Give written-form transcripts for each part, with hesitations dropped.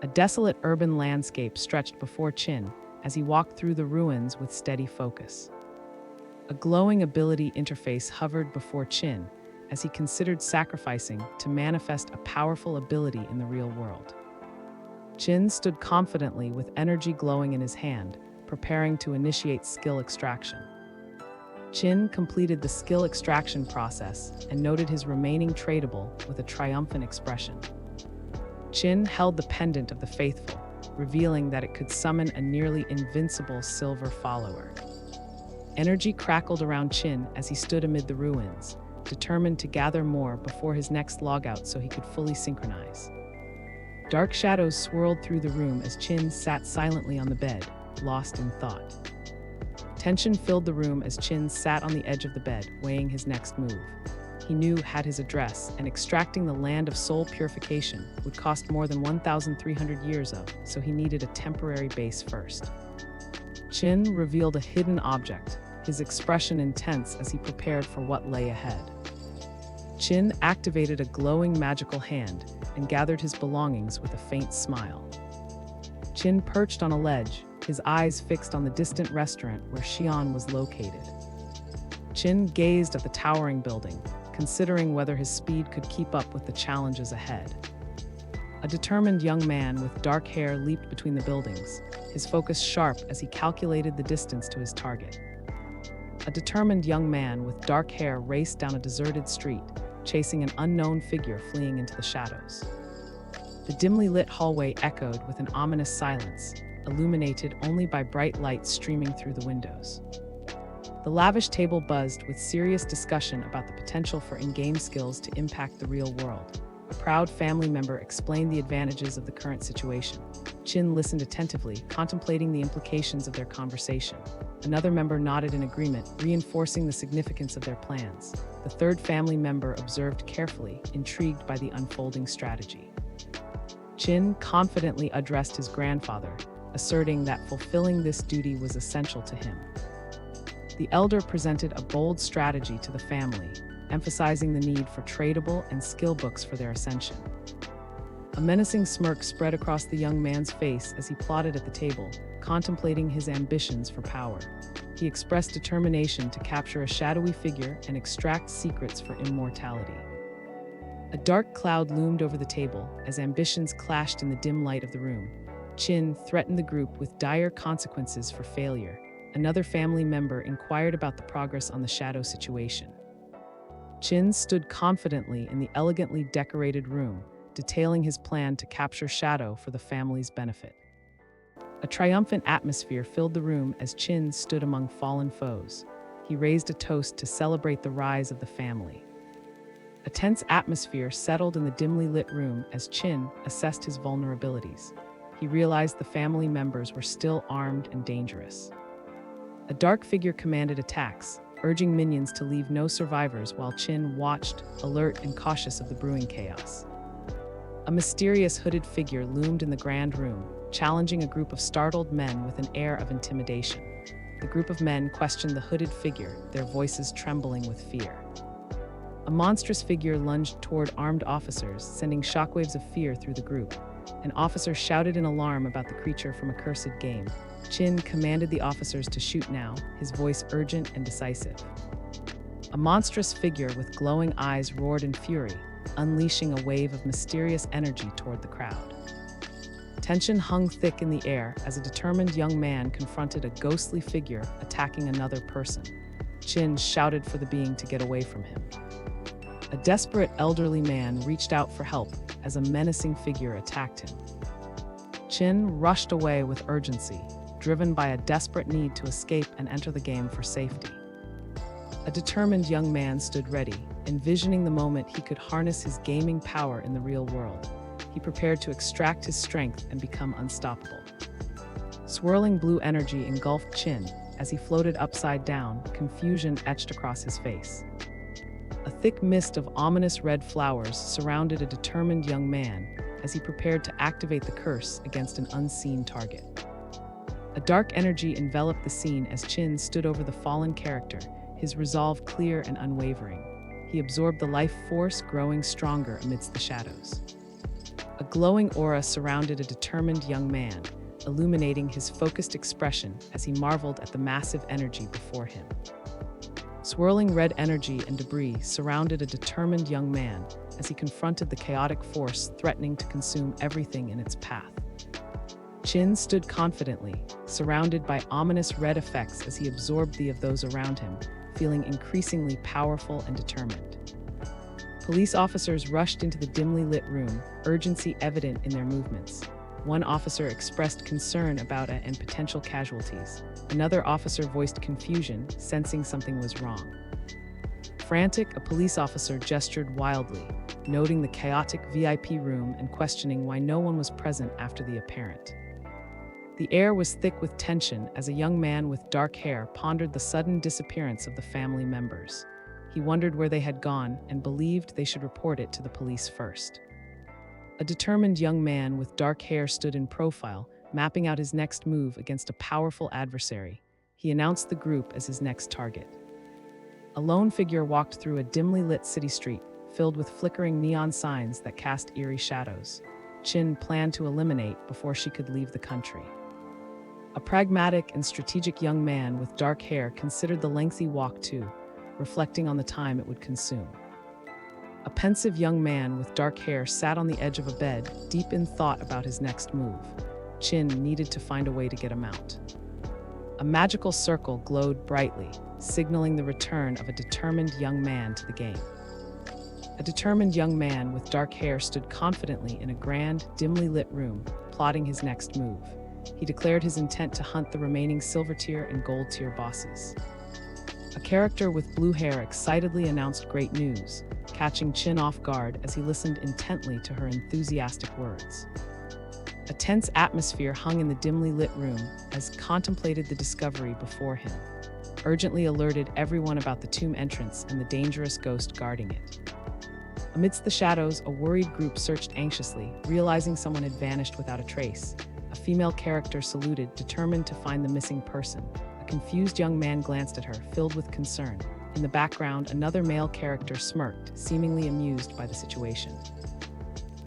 A desolate urban landscape stretched before Qin as he walked through the ruins with steady focus. A glowing ability interface hovered before Qin as he considered sacrificing to manifest a powerful ability in the real world. Qin stood confidently with energy glowing in his hand, preparing to initiate skill extraction. Qin completed the skill extraction process and noted his remaining tradable with a triumphant expression. Qin held the pendant of the faithful, revealing that it could summon a nearly invincible silver follower. Energy crackled around Qin as he stood amid the ruins, determined to gather more before his next logout so he could fully synchronize. Dark shadows swirled through the room as Qin sat silently on the bed, lost in thought. Tension filled the room as Qin sat on the edge of the bed, weighing his next move. He knew had his address, and extracting the land of soul purification would cost more than 1,300 years of, so he needed a temporary base first. Qin revealed a hidden object, his expression intense as he prepared for what lay ahead. Qin activated a glowing magical hand and gathered his belongings with a faint smile. Qin perched on a ledge, his eyes fixed on the distant restaurant where Xian was located. Qin gazed at the towering building, considering whether his speed could keep up with the challenges ahead. A determined young man with dark hair leaped between the buildings, his focus sharp as he calculated the distance to his target. A determined young man with dark hair raced down a deserted street, chasing an unknown figure fleeing into the shadows. The dimly lit hallway echoed with an ominous silence, illuminated only by bright lights streaming through the windows. The lavish table buzzed with serious discussion about the potential for in-game skills to impact the real world. A proud family member explained the advantages of the current situation. Qin listened attentively, contemplating the implications of their conversation. Another member nodded in agreement, reinforcing the significance of their plans. The third family member observed carefully, intrigued by the unfolding strategy. Qin confidently addressed his grandfather, asserting that fulfilling this duty was essential to him. The elder presented a bold strategy to the family, emphasizing the need for tradable and skill books for their ascension. A menacing smirk spread across the young man's face as he plotted at the table, contemplating his ambitions for power. He expressed determination to capture a shadowy figure and extract secrets for immortality. A dark cloud loomed over the table as ambitions clashed in the dim light of the room. Qin threatened the group with dire consequences for failure. Another family member inquired about the progress on the shadow situation. Qin stood confidently in the elegantly decorated room, detailing his plan to capture Shadow for the family's benefit. A triumphant atmosphere filled the room as Qin stood among fallen foes. He raised a toast to celebrate the rise of the family. A tense atmosphere settled in the dimly lit room as Qin assessed his vulnerabilities. He realized the family members were still armed and dangerous. A dark figure commanded attacks, urging minions to leave no survivors while Qin watched, alert and cautious of the brewing chaos. A mysterious hooded figure loomed in the grand room, challenging a group of startled men with an air of intimidation. The group of men questioned the hooded figure, their voices trembling with fear. A monstrous figure lunged toward armed officers, sending shockwaves of fear through the group. An officer shouted in alarm about the creature from a cursed game. Qin commanded the officers to shoot now, his voice urgent and decisive. A monstrous figure with glowing eyes roared in fury, unleashing a wave of mysterious energy toward the crowd. Tension hung thick in the air as a determined young man confronted a ghostly figure attacking another person. Qin shouted for the being to get away from him. A desperate elderly man reached out for help as a menacing figure attacked him. Qin rushed away with urgency, driven by a desperate need to escape and enter the game for safety. A determined young man stood ready, envisioning the moment he could harness his gaming power in the real world. He prepared to extract his strength and become unstoppable. Swirling blue energy engulfed Qin as he floated upside down, confusion etched across his face. A thick mist of ominous red flowers surrounded a determined young man as he prepared to activate the curse against an unseen target. A dark energy enveloped the scene as Qin stood over the fallen character, his resolve clear and unwavering. He absorbed the life force growing stronger amidst the shadows. A glowing aura surrounded a determined young man, illuminating his focused expression as he marveled at the massive energy before him. Swirling red energy and debris surrounded a determined young man as he confronted the chaotic force threatening to consume everything in its path. Qin stood confidently, surrounded by ominous red effects as he absorbed the of those around him, feeling increasingly powerful and determined. Police officers rushed into the dimly lit room, urgency evident in their movements. One officer expressed concern about and potential casualties. Another officer voiced confusion, sensing something was wrong. Frantic, a police officer gestured wildly, noting the chaotic VIP room and questioning why no one was present after the apparent. The air was thick with tension as a young man with dark hair pondered the sudden disappearance of the family members. He wondered where they had gone and believed they should report it to the police first. A determined young man with dark hair stood in profile, mapping out his next move against a powerful adversary. He announced the group as his next target. A lone figure walked through a dimly lit city street, filled with flickering neon signs that cast eerie shadows. Qin planned to eliminate before she could leave the country. A pragmatic and strategic young man with dark hair considered the lengthy walk too, reflecting on the time it would consume. A pensive young man with dark hair sat on the edge of a bed, deep in thought about his next move. Qin needed to find a way to get him out. A magical circle glowed brightly, signaling the return of a determined young man to the game. A determined young man with dark hair stood confidently in a grand, dimly lit room, plotting his next move. He declared his intent to hunt the remaining silver tier and gold tier bosses. A character with blue hair excitedly announced great news, catching Qin off guard as he listened intently to her enthusiastic words. A tense atmosphere hung in the dimly lit room as contemplated the discovery before him, urgently alerted everyone about the tomb entrance and the dangerous ghost guarding it. Amidst the shadows, a worried group searched anxiously, realizing someone had vanished without a trace. A female character saluted, determined to find the missing person. A confused young man glanced at her, filled with concern. In the background, another male character smirked, seemingly amused by the situation.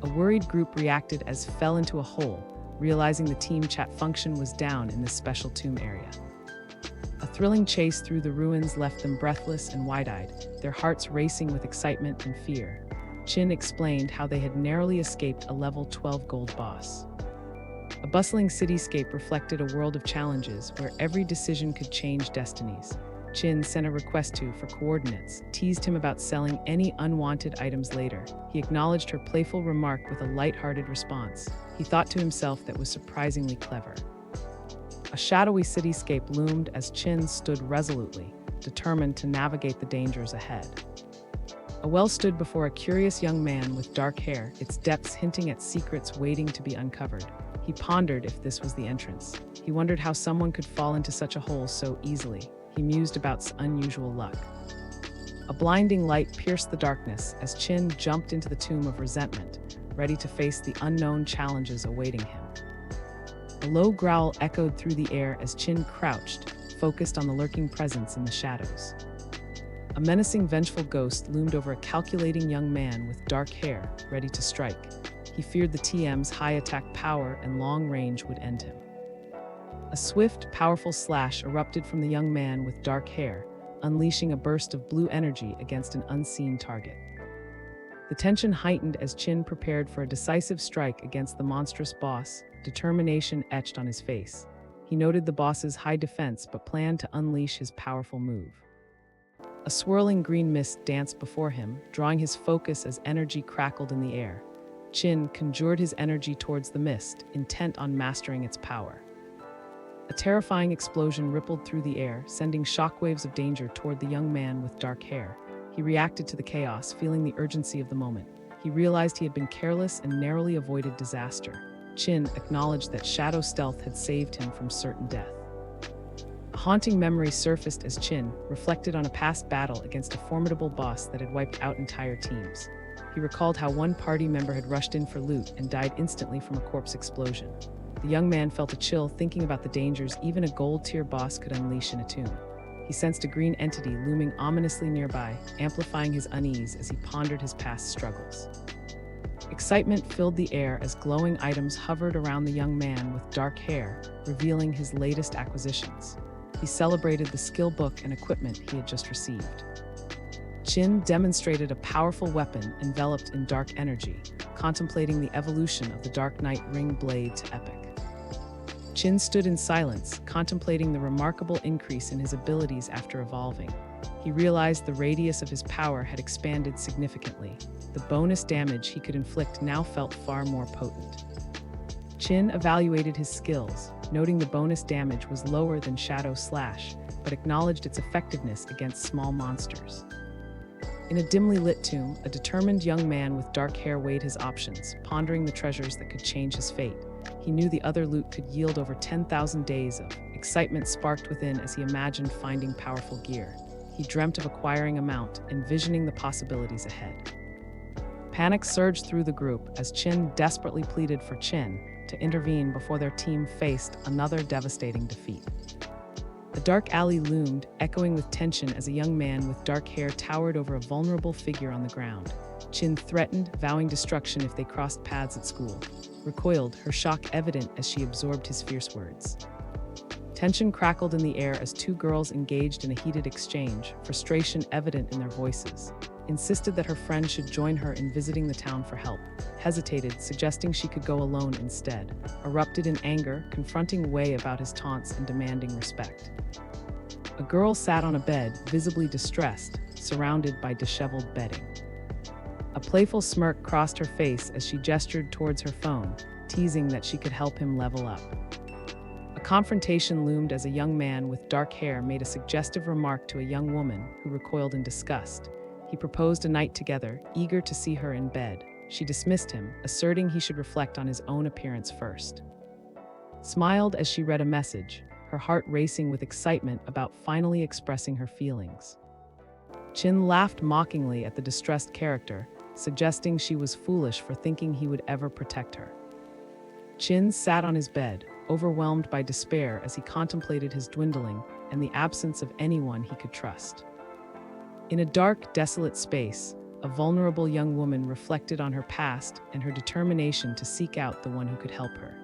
A worried group reacted as fell into a hole, realizing the team chat function was down in this special tomb area. A thrilling chase through the ruins left them breathless and wide-eyed, their hearts racing with excitement and fear. Qin explained how they had narrowly escaped a level 12 gold boss. A bustling cityscape reflected a world of challenges where every decision could change destinies. Qin sent a request for coordinates, teased him about selling any unwanted items later. He acknowledged her playful remark with a light-hearted response. He thought to himself that was surprisingly clever. A shadowy cityscape loomed as Qin stood resolutely, determined to navigate the dangers ahead. A well stood before a curious young man with dark hair, its depths hinting at secrets waiting to be uncovered. He pondered if this was the entrance. He wondered how someone could fall into such a hole so easily. He mused about unusual luck. A blinding light pierced the darkness as Qin jumped into the tomb of resentment, ready to face the unknown challenges awaiting him. A low growl echoed through the air as Qin crouched, focused on the lurking presence in the shadows. A menacing, vengeful ghost loomed over a calculating young man with dark hair, ready to strike. He feared the TM's high attack power and long range would end him. A swift, powerful slash erupted from the young man with dark hair, unleashing a burst of blue energy against an unseen target. The tension heightened as Qin prepared for a decisive strike against the monstrous boss, determination etched on his face. He noted the boss's high defense but planned to unleash his powerful move. A swirling green mist danced before him, drawing his focus as energy crackled in the air. Qin conjured his energy towards the mist, intent on mastering its power. A terrifying explosion rippled through the air, sending shockwaves of danger toward the young man with dark hair. He reacted to the chaos, feeling the urgency of the moment. He realized he had been careless and narrowly avoided disaster. Qin acknowledged that shadow stealth had saved him from certain death. A haunting memory surfaced as Qin reflected on a past battle against a formidable boss that had wiped out entire teams. He recalled how one party member had rushed in for loot and died instantly from a corpse explosion. The young man felt a chill thinking about the dangers even a gold-tier boss could unleash in a tomb. He sensed a green entity looming ominously nearby, amplifying his unease as he pondered his past struggles. Excitement filled the air as glowing items hovered around the young man with dark hair, revealing his latest acquisitions. He celebrated the skill book and equipment he had just received. Qin demonstrated a powerful weapon enveloped in dark energy, contemplating the evolution of the Dark Knight ring blade to epic. Qin stood in silence, contemplating the remarkable increase in his abilities after evolving. He realized the radius of his power had expanded significantly. The bonus damage he could inflict now felt far more potent. Qin evaluated his skills, noting the bonus damage was lower than Shadow Slash, but acknowledged its effectiveness against small monsters. In a dimly lit tomb, a determined young man with dark hair weighed his options, pondering the treasures that could change his fate. He knew the other loot could yield over 10,000 days of excitement sparked within as he imagined finding powerful gear. He dreamt of acquiring a mount, envisioning the possibilities ahead. Panic surged through the group as Qin desperately pleaded for Qin to intervene before their team faced another devastating defeat. A dark alley loomed, echoing with tension as a young man with dark hair towered over a vulnerable figure on the ground. Qin threatened, vowing destruction if they crossed paths at school. Recoiled, her shock evident as she absorbed his fierce words. Tension crackled in the air as two girls engaged in a heated exchange, frustration evident in their voices. Insisted that her friend should join her in visiting the town for help. Hesitated, suggesting she could go alone instead. Erupted in anger, confronting Wei about his taunts and demanding respect. A girl sat on a bed, visibly distressed, surrounded by disheveled bedding. A playful smirk crossed her face as she gestured towards her phone, teasing that she could help him level up. A confrontation loomed as a young man with dark hair made a suggestive remark to a young woman who recoiled in disgust. He proposed a night together, eager to see her in bed. She dismissed him, asserting he should reflect on his own appearance first. Smiled as she read a message, her heart racing with excitement about finally expressing her feelings. Qin laughed mockingly at the distressed character, suggesting she was foolish for thinking he would ever protect her. Qin sat on his bed, overwhelmed by despair as he contemplated his dwindling and the absence of anyone he could trust. In a dark, desolate space, a vulnerable young woman reflected on her past and her determination to seek out the one who could help her.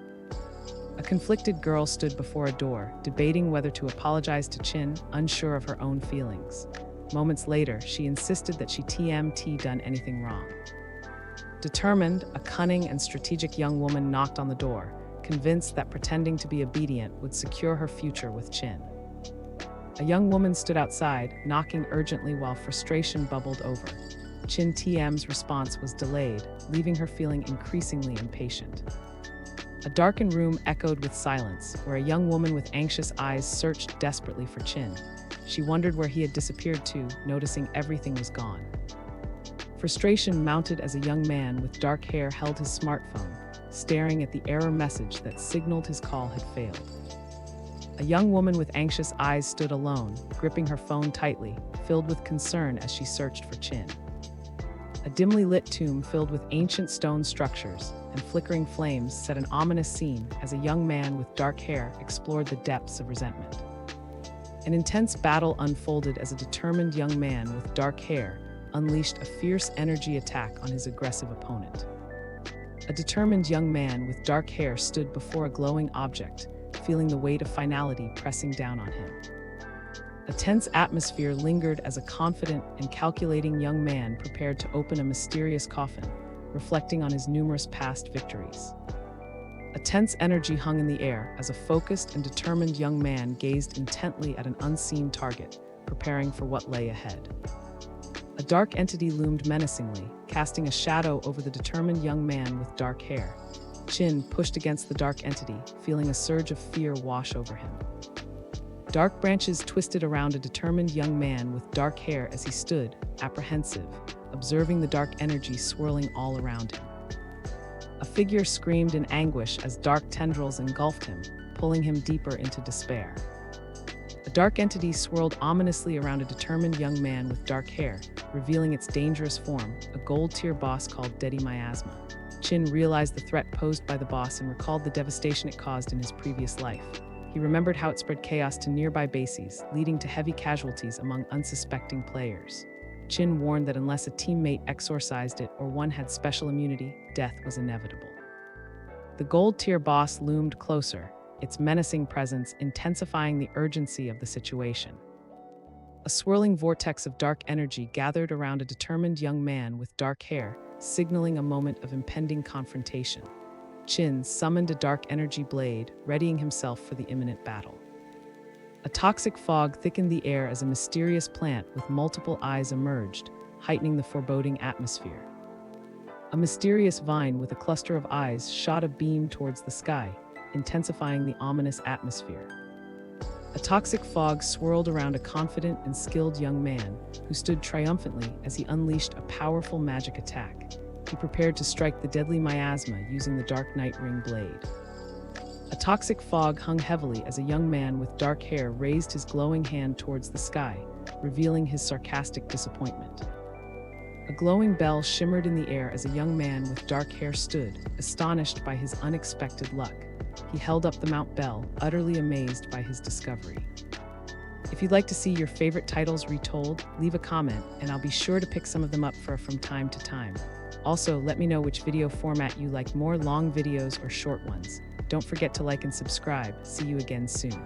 A conflicted girl stood before a door, debating whether to apologize to Qin, unsure of her own feelings. Moments later, she insisted that she TMT done anything wrong. Determined, a cunning and strategic young woman knocked on the door, convinced that pretending to be obedient would secure her future with Qin. A young woman stood outside, knocking urgently while frustration bubbled over. Qin TM's response was delayed, leaving her feeling increasingly impatient. A darkened room echoed with silence, where a young woman with anxious eyes searched desperately for Qin. She wondered where he had disappeared to, noticing everything was gone. Frustration mounted as a young man with dark hair held his smartphone, staring at the error message that signaled his call had failed. A young woman with anxious eyes stood alone, gripping her phone tightly, filled with concern as she searched for Qin. A dimly lit tomb filled with ancient stone structures and flickering flames set an ominous scene as a young man with dark hair explored the depths of resentment. An intense battle unfolded as a determined young man with dark hair unleashed a fierce energy attack on his aggressive opponent. A determined young man with dark hair stood before a glowing object, feeling the weight of finality pressing down on him. A tense atmosphere lingered as a confident and calculating young man prepared to open a mysterious coffin, reflecting on his numerous past victories. A tense energy hung in the air as a focused and determined young man gazed intently at an unseen target, preparing for what lay ahead. A dark entity loomed menacingly, casting a shadow over the determined young man with dark hair. Qin pushed against the dark entity, feeling a surge of fear wash over him. Dark branches twisted around a determined young man with dark hair as he stood, apprehensive, observing the dark energy swirling all around him. A figure screamed in anguish as dark tendrils engulfed him, pulling him deeper into despair. A dark entity swirled ominously around a determined young man with dark hair, revealing its dangerous form, a gold-tier boss called Dedi Miasma. Qin realized the threat posed by the boss and recalled the devastation it caused in his previous life. He remembered how it spread chaos to nearby bases, leading to heavy casualties among unsuspecting players. Qin warned that unless a teammate exorcised it or one had special immunity, death was inevitable. The gold-tier boss loomed closer, its menacing presence intensifying the urgency of the situation. A swirling vortex of dark energy gathered around a determined young man with dark hair, signaling a moment of impending confrontation. Qin summoned a dark energy blade, readying himself for the imminent battle. A toxic fog thickened the air as a mysterious plant with multiple eyes emerged, heightening the foreboding atmosphere. A mysterious vine with a cluster of eyes shot a beam towards the sky, intensifying the ominous atmosphere. A toxic fog swirled around a confident and skilled young man who stood triumphantly as he unleashed a powerful magic attack. He prepared to strike the deadly miasma using the Dark Night Ring blade. A toxic fog hung heavily as a young man with dark hair raised his glowing hand towards the sky, revealing his sarcastic disappointment. A glowing bell shimmered in the air as a young man with dark hair stood, astonished by his unexpected luck. He held up the Mount Bell, utterly amazed by his discovery. If you'd like to see your favorite titles retold, leave a comment, and I'll be sure to pick some of them up from time to time. Also, let me know which video format you like more, long videos or short ones. Don't forget to like and subscribe. See you again soon.